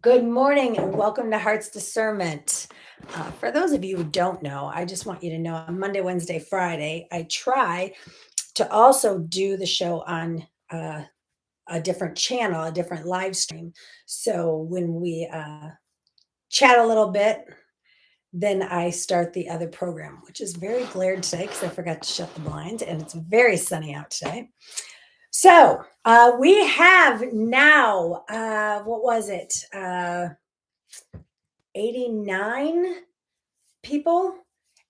Good morning and welcome to Heart's Discernment. For those of you who don't know, I just want you to know on Monday, Wednesday, Friday, I try to also do the show on a different channel, a different live stream. So when we chat a little bit, then I start the other program, which is very glared today because I forgot to shut the blinds and it's very sunny out today. So we have now, what was it? 89 people.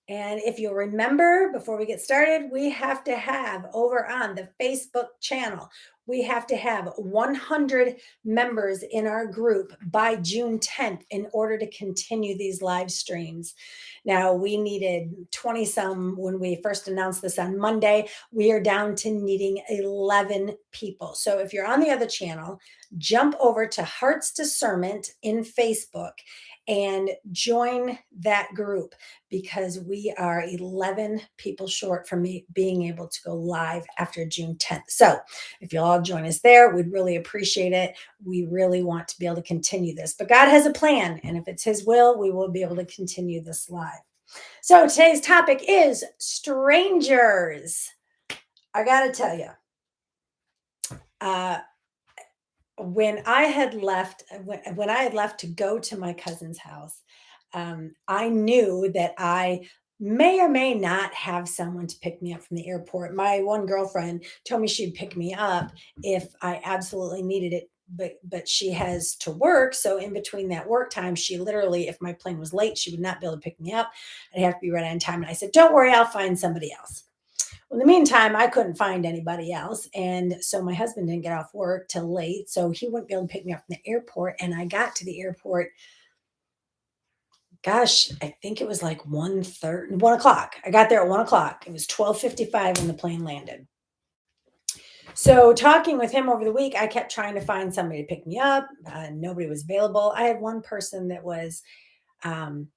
And if you'll remember, before we get started, we have to have over on the Facebook channel, we have to have 100 members in our group by June 10th in order to continue these live streams. Now, we needed 20 some when we first announced this on Monday. We are down to needing 11 people. So if you're on the other channel, jump over to Hearts Discernment in Facebook and join that group because we are 11 people short from me being able to go live after June 10th. So if you'll all join us there, we'd really appreciate it. We really want to be able to continue this, but God has a plan. And if it's his will, we will be able to continue this live. So today's topic is strangers. I got to tell you, uh, when I had left, when I had left to go to my cousin's house, I knew that I may or may not have someone to pick me up from the airport. My one girlfriend told me she'd pick me up if I absolutely needed it, but she has to work. So in between that work time, she literally, if my plane was late, she would not be able to pick me up. I'd have to be right on time. And I said, "Don't worry, I'll find somebody else." Well, in the meantime, I couldn't find anybody else. And so my husband didn't get off work till late. So he wouldn't be able to pick me up from the airport. And I got to the airport, gosh, I think it was like 1:30, 1 o'clock. I got there at 1 o'clock. It was 12:55 when the plane landed. So talking with him over the week, I kept trying to find somebody to pick me up. Nobody was available. I had one person that was um,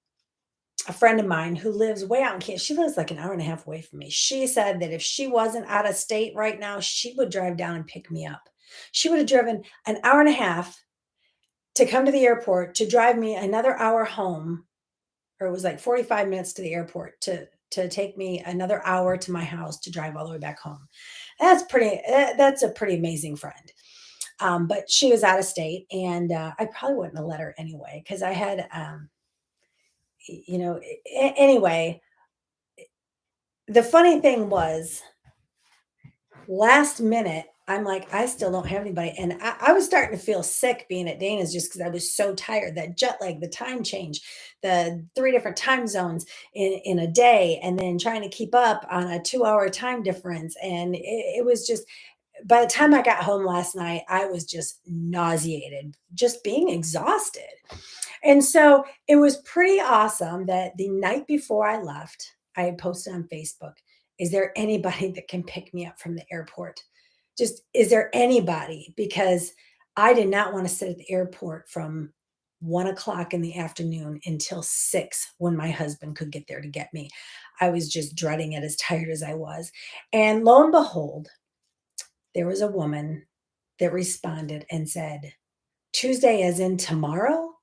a friend of mine who lives way out in Kansas. She lives like an hour and a half away from me. She said that if she wasn't out of state right now, she would drive down and pick me up. She would have driven an hour and a half to come to the airport to drive me another hour home, or it was like 45 minutes to the airport to take me another hour to my house to drive all the way back home. That's a pretty amazing friend. But she was out of state, and I probably wouldn't have let her anyway because I had anyway. The funny thing was, last minute, I'm like, I still don't have anybody. And I was starting to feel sick being at Dana's just because I was so tired. That jet lag, the time change, the three different time zones in a day, and then trying to keep up on a 2 hour time difference. And it was just, by the time I got home last night, I was just nauseated, just being exhausted. And so it was pretty awesome that the night before I left, I had posted on Facebook, is there anybody that can pick me up from the airport? Just, is there anybody? Because I did not want to sit at the airport from 1 o'clock in the afternoon until 6 when my husband could get there to get me. I was just dreading it, as tired as I was. And lo and behold, there was a woman that responded and said, "Tuesday, as in tomorrow?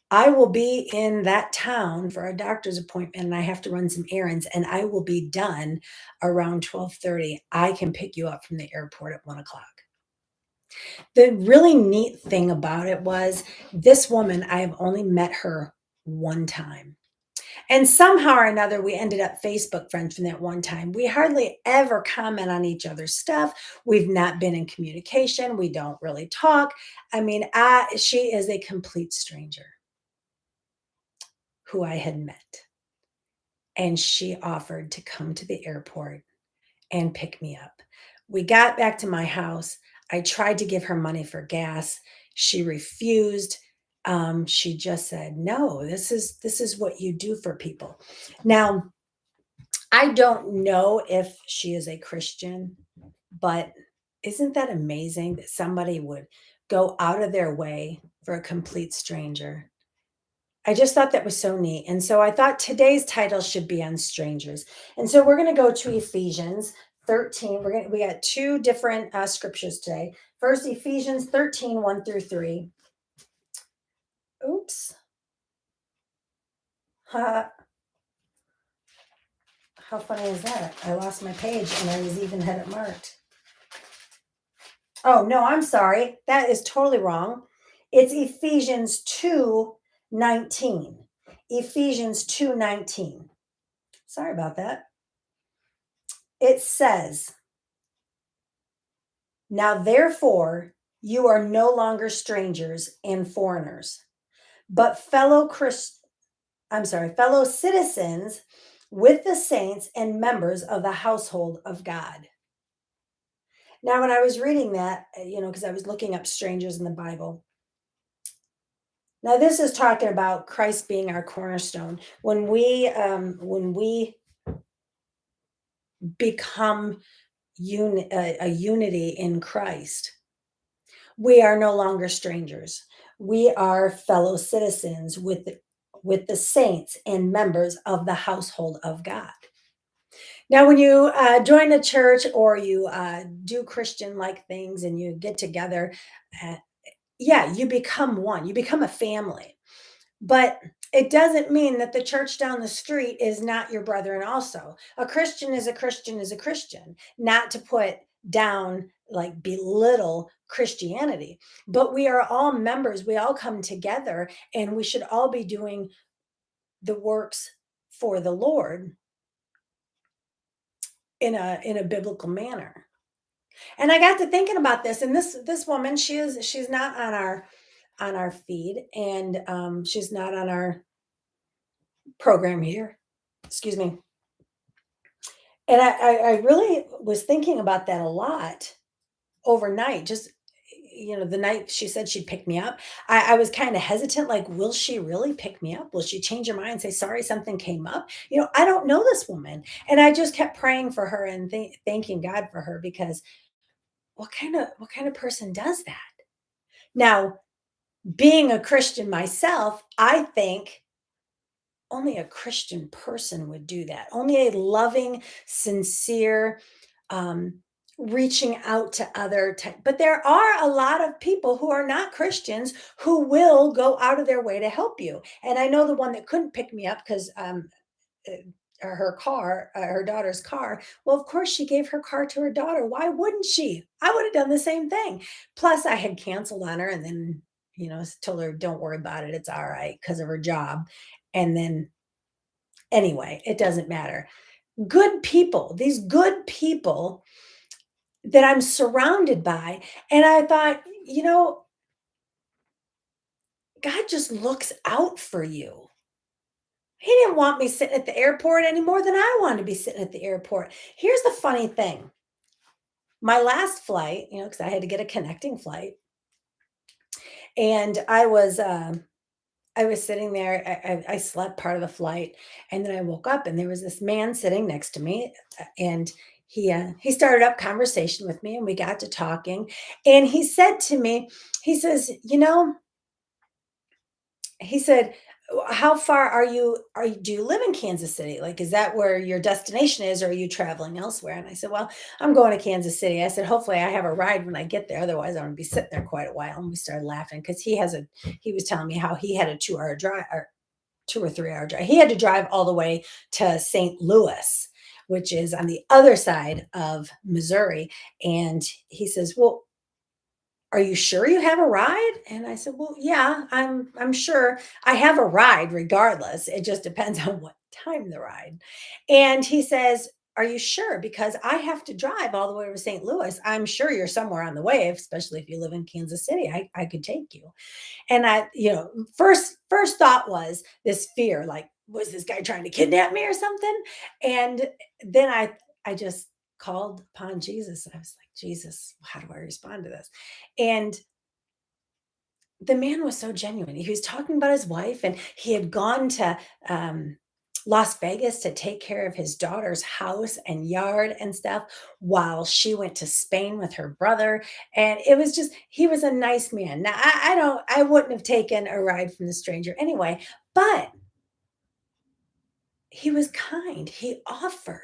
I will be in that town for a doctor's appointment and I have to run some errands and I will be done around 12:30. I can pick you up from the airport at 1 o'clock." The really neat thing about it was, this woman, I have only met her one time. And somehow or another, we ended up Facebook friends from that one time. We hardly ever comment on each other's stuff. We've not been in communication. We don't really talk. I mean, she is a complete stranger who I had met. And she offered to come to the airport and pick me up. We got back to my house. I tried to give her money for gas. She refused. She just said, "No, this is what you do for people." Now, I don't know if she is a Christian, but isn't that amazing that somebody would go out of their way for a complete stranger? I just thought that was so neat. And so I thought today's title should be on strangers. And so we're going to go to Ephesians 13. We got two different scriptures today. First, Ephesians 13, 1 through 3. Oops. Ha, how funny is that? I lost my page and I was even had it marked. Oh, no, I'm sorry. That is totally wrong. It's Ephesians 2:19. Ephesians 2:19. Sorry about that. It says, "Now therefore you are no longer strangers and foreigners, but fellow citizens with the saints and members of the household of God." Now, when I was reading that, because I was looking up strangers in the Bible, now this is talking about Christ being our cornerstone. When we become a unity in Christ, we are no longer strangers. We are fellow citizens with the saints and members of the household of God. Now, when you join a church or you do Christian like things and you get together, uh, yeah, you become one, you become a family. But it doesn't mean that the church down the street is not your brethren also. A Christian is a Christian is a Christian, not to put down, like belittle Christianity, but we are all members. We all come together and we should all be doing the works for the Lord in a biblical manner. And I got to thinking about this, and this woman, she's not on our feed, and she's not on our program here. Excuse me. And I really was thinking about that a lot overnight. Just the night she said she'd pick me up, I was kind of hesitant. Like, will she really pick me up? Will she change her mind and say, "Sorry, something came up"? I don't know this woman, and I just kept praying for her and thanking God for her because what kind of person does that? Now, being a Christian myself, I think only a Christian person would do that. Only a loving, sincere, um, reaching out to other type. But there are a lot of people who are not Christians who will go out of their way to help you. And I know the one that couldn't pick me up because uh, her daughter's car. Well, of course, she gave her car to her daughter. Why wouldn't she? I would have done the same thing. Plus, I had canceled on her and then, told her, "Don't worry about it. It's all right," because of her job. And then, anyway, it doesn't matter. Good people, these good people that I'm surrounded by. And I thought, God just looks out for you. He didn't want me sitting at the airport any more than I wanted to be sitting at the airport. Here's the funny thing. My last flight, because I had to get a connecting flight, and I was sitting there. I slept part of the flight, and then I woke up, and there was this man sitting next to me, and he started up conversation with me, and we got to talking, and he said to me, he says, he said, "How far do you live in Kansas City? Like, is that where your destination is, or are you traveling elsewhere?" And I said, "Well, I'm going to Kansas City." I said, "Hopefully I have a ride when I get there. Otherwise, I'm gonna be sitting there quite a while." And we started laughing because he was telling me how he had a 2 hour drive, or 2 or 3 hour drive. He had to drive all the way to St. Louis, which is on the other side of Missouri. And he says, "Well, are you sure you have a ride?" And I said, "Well, yeah, I'm sure I have a ride regardless. It just depends on what time the ride." And he says, "Are you sure? Because I have to drive all the way to St. Louis. I'm sure you're somewhere on the way, especially if you live in Kansas City. I could take you." And first thought was this fear, like, was this guy trying to kidnap me or something? And then I just called upon Jesus. I was like, "Jesus, how do I respond to this?" And the man was so genuine. He was talking about his wife, and he had gone to Las Vegas to take care of his daughter's house and yard and stuff while she went to Spain with her brother. And it was just, he was a nice man. Now, I wouldn't have taken a ride from the stranger anyway, but he was kind. He offered.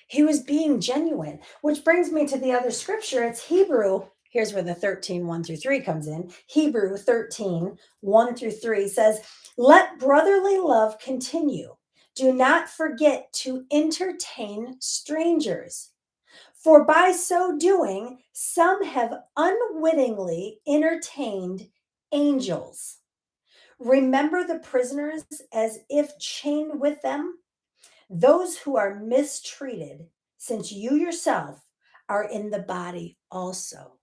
He was being genuine, which brings me to the other scripture. It's Here's where the 13, 1 through 3 comes in. Hebrew 13, 1 through 3 says, let brotherly love continue. Do not forget to entertain strangers. For by so doing, some have unwittingly entertained angels. Remember the prisoners as if chained with them, those who are mistreated, since you yourself are in the body also.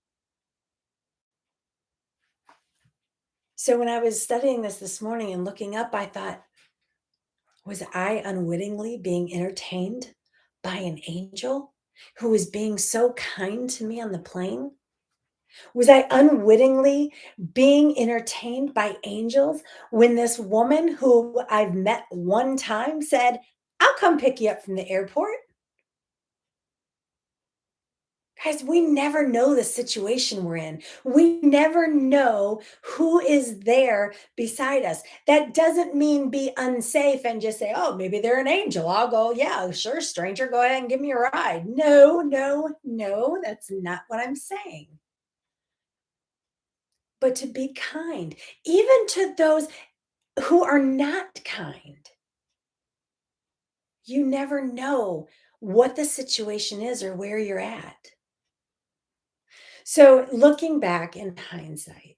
So when I was studying this morning and looking up, I thought, was I unwittingly being entertained by an angel who was being so kind to me on the plane? Was I unwittingly being entertained by angels when this woman who I've met one time said, I'll come pick you up from the airport? Guys, we never know the situation we're in. We never know who is there beside us. That doesn't mean be unsafe and just say, oh, maybe they're an angel. I'll go, yeah, sure, stranger, go ahead and give me a ride. No, no, no, that's not what I'm saying. But to be kind, even to those who are not kind. You never know what the situation is or where you're at. So, looking back in hindsight,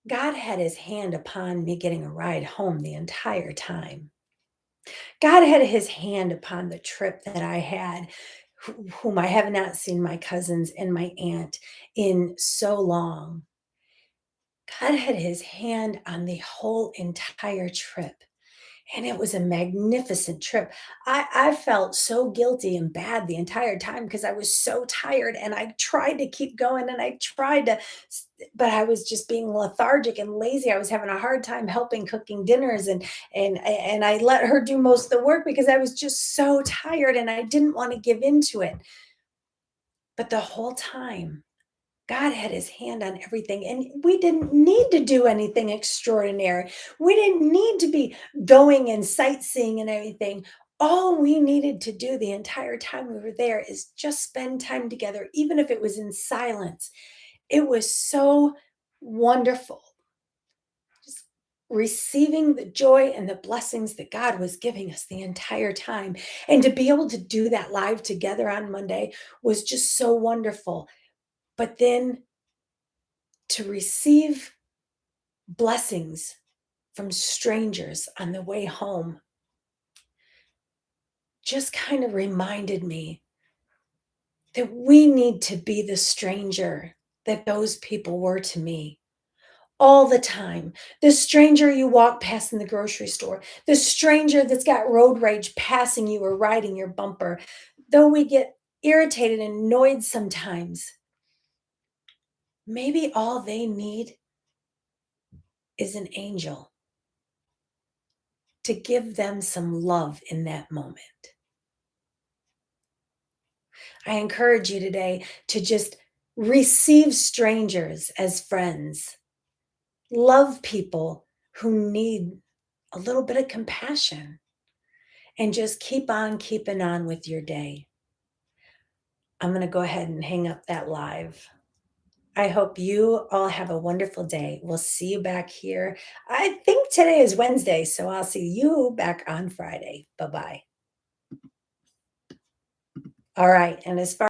God had his hand upon me getting a ride home the entire time. God had his hand upon the trip that I had, whom I have not seen my cousins and my aunt in so long. God had his hand on the whole entire trip. And it was a magnificent trip. I felt so guilty and bad the entire time because I was so tired and I tried to keep going and I tried to, but I was just being lethargic and lazy. I was having a hard time helping cooking dinners and I let her do most of the work because I was just so tired and I didn't want to give into it. But the whole time, God had his hand on everything, and we didn't need to do anything extraordinary. We didn't need to be going and sightseeing and everything. All we needed to do the entire time we were there is just spend time together, even if it was in silence. It was so wonderful. Just receiving the joy and the blessings that God was giving us the entire time. And to be able to do that live together on Monday was just so wonderful. But then to receive blessings from strangers on the way home just kind of reminded me that we need to be the stranger that those people were to me all the time. The stranger you walk past in the grocery store, the stranger that's got road rage passing you or riding your bumper. Though we get irritated and annoyed sometimes, maybe all they need is an angel to give them some love in that moment. I encourage you today to just receive strangers as friends, love people who need a little bit of compassion, and just keep on keeping on with your day. I'm going to go ahead and hang up that live. I hope you all have a wonderful day. We'll see you back here. I think today is Wednesday, so I'll see you back on Friday. Bye bye. All right. And as far